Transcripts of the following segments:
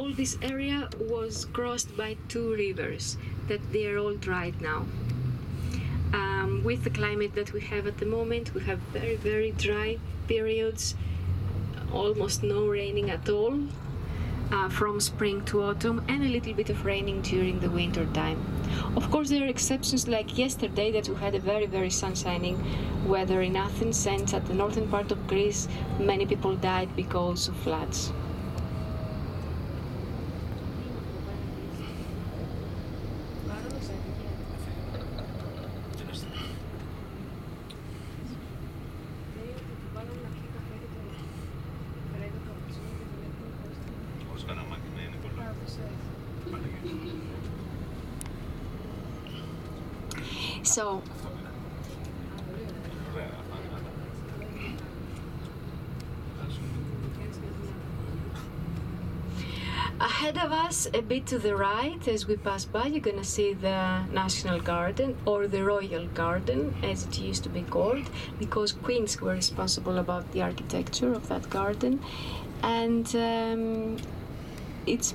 all this area was crossed by two rivers that they are all dried now. With the climate that we have at the moment, we have very, very dry periods, almost no raining at all, from spring to autumn, and a little bit of raining during the winter time. Of course, there are exceptions, like yesterday that we had a very, very sunshining weather in Athens, and at the northern part of Greece, many people died because of floods. So, ahead of us, a bit to the right, as we pass by, you're going to see the National Garden, or the Royal Garden, as it used to be called, because queens were responsible about the architecture of that garden. And it's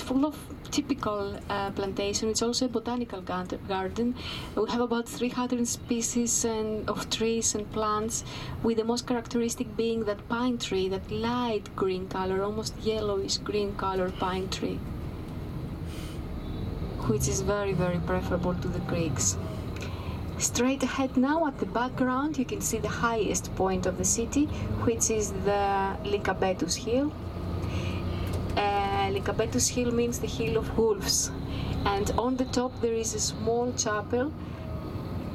full of typical plantation. It's also a botanical garden. We have about 300 species of trees and plants, with the most characteristic being that pine tree, that light green color, almost yellowish green color pine tree, which is very, very preferable to the Greeks. Straight ahead now, at the background, you can see the highest point of the city, which is the Lycabettus Hill. Lycabettus Hill means the Hill of Wolves, and on the top there is a small chapel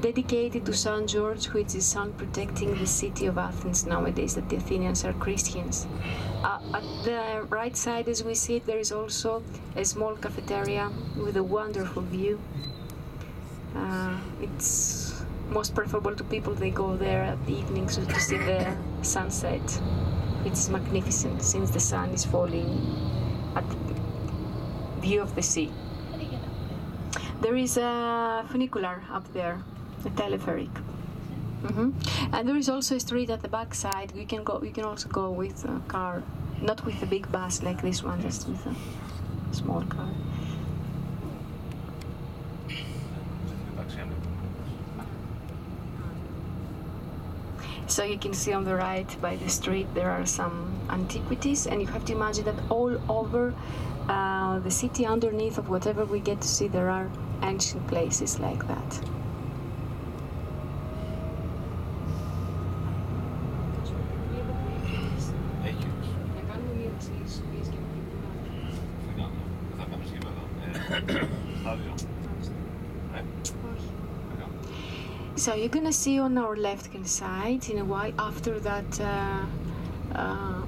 dedicated to St. George, which is sun protecting the city of Athens nowadays, that the Athenians are Christians. At the right side, as we see it, there is also a small cafeteria with a wonderful view. It's most preferable to people. They go there at the evenings to see the sunset. It's magnificent, since the sun is falling at the view of the sea. There is a funicular up there, a telepheric. And there is also a street at the back side. You can also go with a car, not with a big bus like this one, just with a small car. So you can see on the right by the street there are some antiquities, and you have to imagine that all over the city, underneath of whatever we get to see, there are ancient places like that. So you're gonna see on our left-hand side, in a while, after that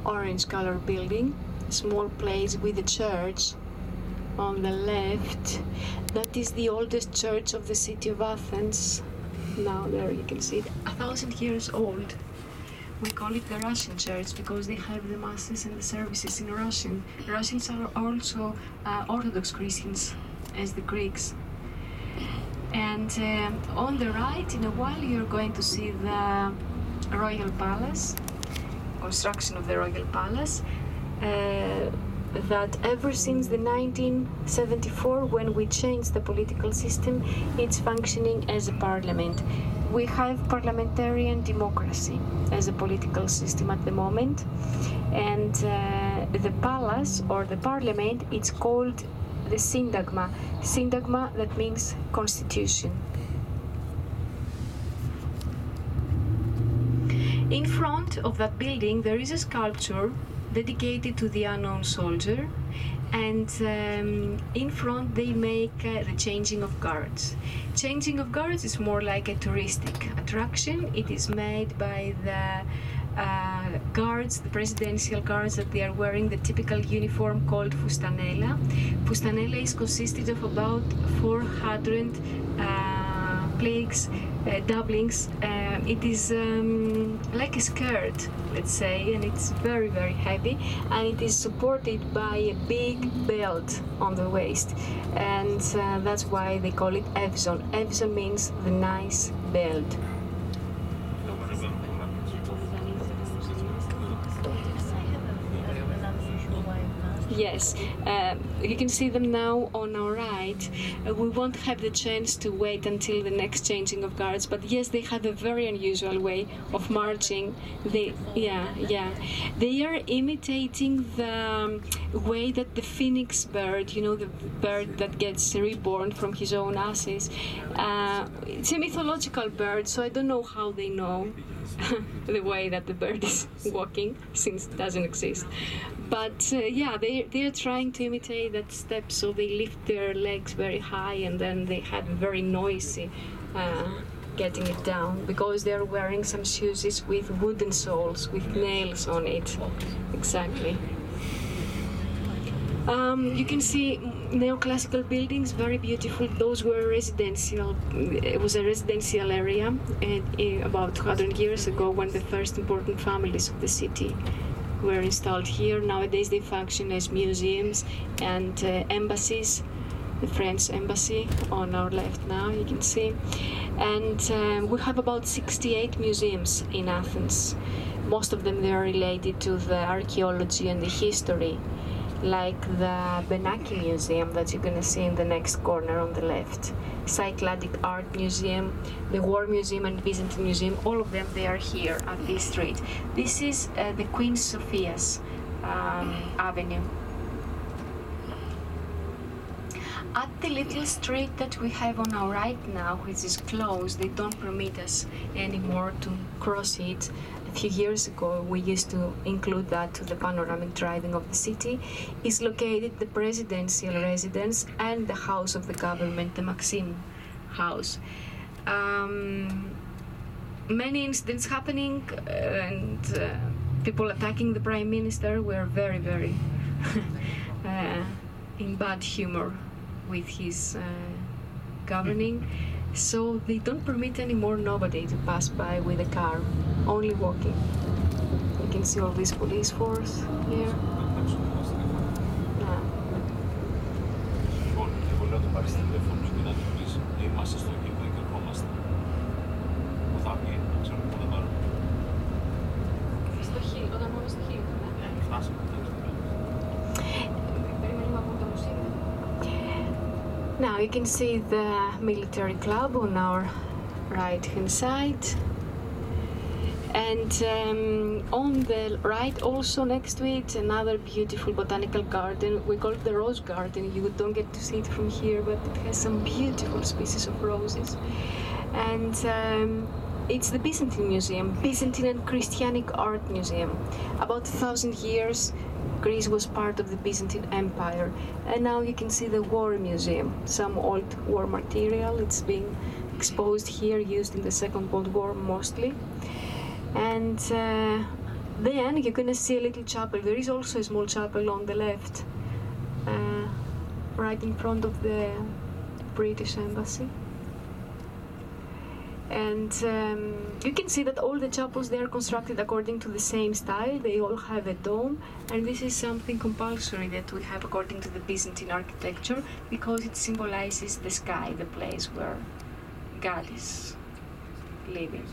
orange color building, a small place with a church on the left. That is the oldest church of the city of Athens. Now there you can see it, 1,000 years old. We call it the Russian church because they have the masses and the services in Russian. Russians are also Orthodox Christians, as the Greeks. And on the right, in a while, you're going to see the Royal Palace, construction of the Royal Palace, that ever since the 1974, when we changed the political system, it's functioning as a parliament. We have parliamentarian democracy as a political system at the moment, and the palace, or the parliament, it's called the Syntagma. Syntagma, that means constitution. In front of that building there is a sculpture dedicated to the unknown soldier, and in front they make the changing of guards. Changing of guards is more like a touristic attraction. It is made by the guards, the presidential guards, that they are wearing the typical uniform called fustanella. Fustanella is consisted of about 400 pliques, doublings. It is like a skirt, let's say, and it's very, very heavy, and it is supported by a big belt on the waist, and that's why they call it evson. Evson means the nice belt. Yes, you can see them now on our right. We won't have the chance to wait until the next changing of guards, but yes, they have a very unusual way of marching. They are imitating the way that the phoenix bird, you know, the bird that gets reborn from his own ashes. It's a mythological bird, so I don't know how they know the way that the bird is walking, since it doesn't exist. But yeah, they are trying to imitate that step, so they lift their legs very high and then they have very noisy getting it down, because they're wearing some shoes with wooden soles with nails on it. Exactly. You can see neoclassical buildings, very beautiful. Those were residential. It was a residential area, and about 200 years ago, when the first important families of the city were installed here. Nowadays they function as museums and embassies. The French embassy on our left now, you can see. And we have about 68 museums in Athens. Most of them, they are related to the archaeology and the history, like the Benaki Museum that you're going to see in the next corner on the left. Cycladic Art Museum, the War Museum and Byzantine Museum, all of them, they are here at this street. This is the Queen Sofia's avenue. At the little street that we have on our right now, which is closed, they don't permit us anymore to cross it. A few years ago, we used to include that to the panoramic driving of the city, is located the presidential residence and the house of the government, the Maxim house. Many incidents happening and people attacking the prime minister were very, very in bad humor with his governing. So they don't permit anymore nobody to pass by with a car, only walking. You can see all this police force here. Now you can see the military club on our right hand side, and on the right, also next to it, another beautiful botanical garden. We call it the Rose Garden. You don't get to see it from here, but it has some beautiful species of roses. And it's the Byzantine Museum, Byzantine and Christianic Art Museum. About 1,000 years, Greece was part of the Byzantine Empire, and now you can see the War Museum, some old war material. It's being exposed here, used in the Second World War mostly. And then you're going to see a little chapel. There is also a small chapel on the left, right in front of the British Embassy. And you can see that all the chapels, they are constructed according to the same style. They all have a dome, and this is something compulsory that we have according to the Byzantine architecture, because it symbolizes the sky, the place where God is living.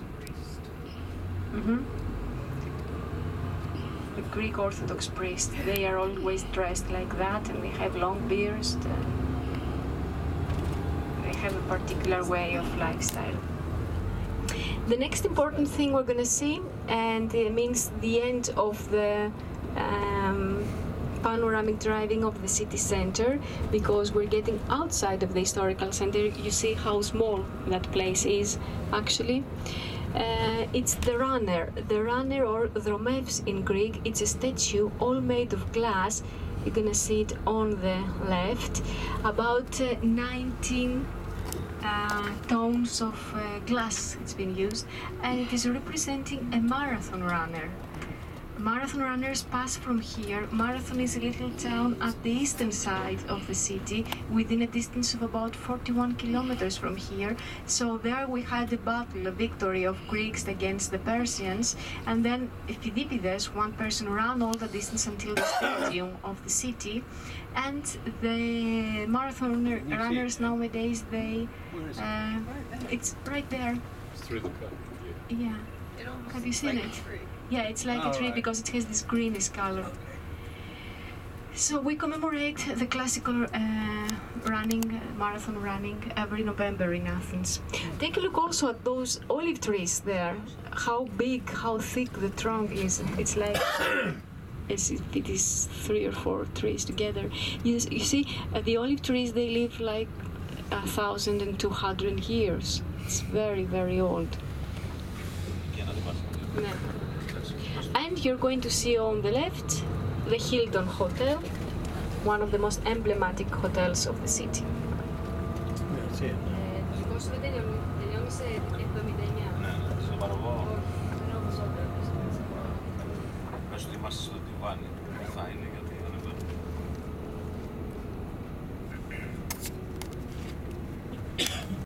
The Greek Orthodox priests, they are always dressed like that, and they have long beards. They have a particular way of lifestyle. The next important thing we're going to see, and it means the end of the panoramic driving of the city center, because we're getting outside of the historical center. You see how small that place is, actually. It's the runner. The runner, or dromevs in Greek, it's a statue all made of glass. You're going to see it on the left. About 19 tons of glass it's been used, and it is representing a marathon runner. Marathon runners pass from here. Marathon is a little town at the eastern side of the city, within a distance of about 41 kilometers from here. So there we had a battle, a victory of Greeks against the Persians, and then Phidippides, one person, ran all the distance until the stadium of the city. And the marathon runners nowadays, they it's right there. It's through the cut. Yeah. Have you seen it? Yeah, it's like a tree because it has this greenish color. So we commemorate the classical marathon running every November in Athens. Take a look also at those olive trees there. How big, how thick the trunk is. It's like as if it is 3 or 4 trees together. You see, the olive trees, they live like 1,200 years. It's very, very old. Yeah. And you're going to see on the left the Hilton Hotel, one of the most emblematic hotels of the city. Είμαστε στο τιβάνι.